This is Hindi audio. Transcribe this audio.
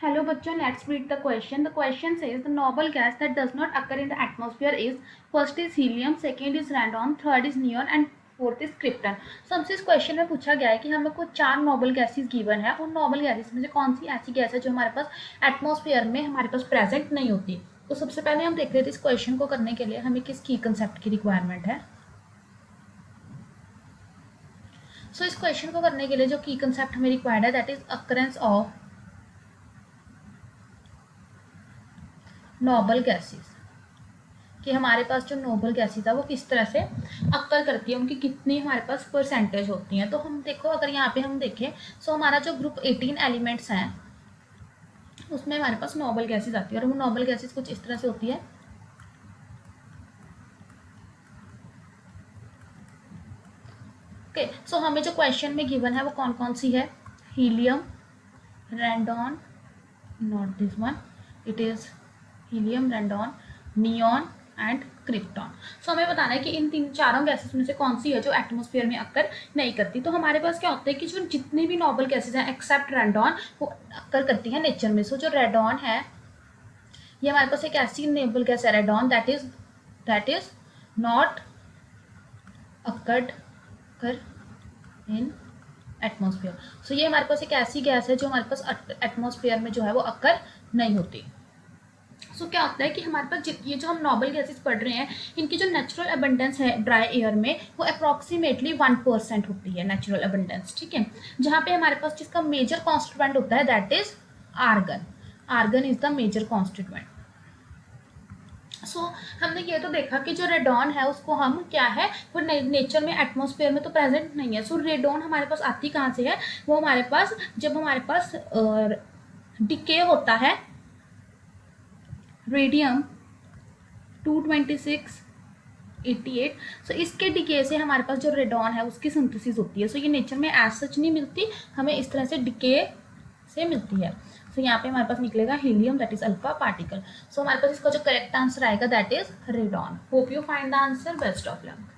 Hello bachchan, let's read the question. The question says the noble gas that does not occur in the atmosphere is first is helium, second is radon, third is neon and fourth is krypton. So हमसे इस क्वेश्चन में पूछा गया है कि हमें कुछ 4 नोबल गैसेस गिवन है, उन नोबल गैसेस में से कौन सी ऐसी गैस है जो हमारे पास एटमॉस्फेयर में हमारे पास प्रेजेंट नहीं होती। तो सबसे पहले हम देख रहे थे इस क्वेश्चन को करने के लिए हमें किस की कंसेप्ट की रिक्वायरमेंट है। सो इस क्वेश्चन को करने के लिए जो की कंसेप्ट हमें रिक्वायर्ड है that is occurrence of noble gases, कि हमारे पास जो नोबल गैसेस है वो किस तरह से अक्कर करती है, उनकी कितनी हमारे पास परसेंटेज होती हैं। तो हम देखो अगर यहाँ पे हम देखें सो हमारा जो ग्रुप 18 एलिमेंट्स हैं उसमें हमारे पास नोबल गैसेस आती है और वो नोबल गैसेस कुछ इस तरह से होती है। ओके, सो हमें जो क्वेश्चन में गिवन है वो कौन कौन सी है, helium, radon, not this one, it is helium, radon, neon and krypton. So हमें बताना है कि इन तीन चारों गैसेस में से कौन सी है जो एटमॉस्फेयर में अक्कर नहीं करती। तो हमारे पास क्या होता है कि जो जितनी भी नोबल गैसेस हैं एक्सेप्ट रेंडॉन वो अक्कर करती हैं नेचर में। सो जो रेडॉन है ये हमारे पास एक ऐसी नोबल गैस है रेडॉन दैट इज नॉट अक्कर्ड कर इन एटमॉस्फेयर। सो ये हमारे पास एक ऐसी गैस है जो हमारे पास एटमॉस्फेयर में जो है वो अक्कर नहीं होती। सो क्या होता है कि हमारे पास ये जो हम नोबल गैसेस पढ़ रहे हैं इनकी जो नेचुरल अबंडेंस है ड्राई एयर में वो अप्रॉक्सीमेटली 1% होती है नेचुरल अबंडेंस, ठीक है। जहाँ पे हमारे पास जिसका मेजर कॉन्स्टिट्यूएंट होता है that is argon. Argon is the major constituent. So हमने ये तो देखा कि जो रेडॉन है उसको हम क्या है वो नेचर में एटमॉस्फेयर में तो प्रेजेंट नहीं है। सो रेडॉन हमारे पास आती कहाँ से है, वो हमारे पास जब हमारे पास डिके होता है रेडियम 22688। सो इसके डिके से हमारे पास जो रेडॉन है उसकी सिंथेसिस होती है। सो ये नेचर में एज सच नहीं मिलती, हमें इस तरह से डिके से मिलती है। सो यहाँ पे हमारे पास निकलेगा helium that is alpha particle. So हमारे पास इसका जो करेक्ट आंसर आएगा that is radon. Hope you find the answer. Best of luck.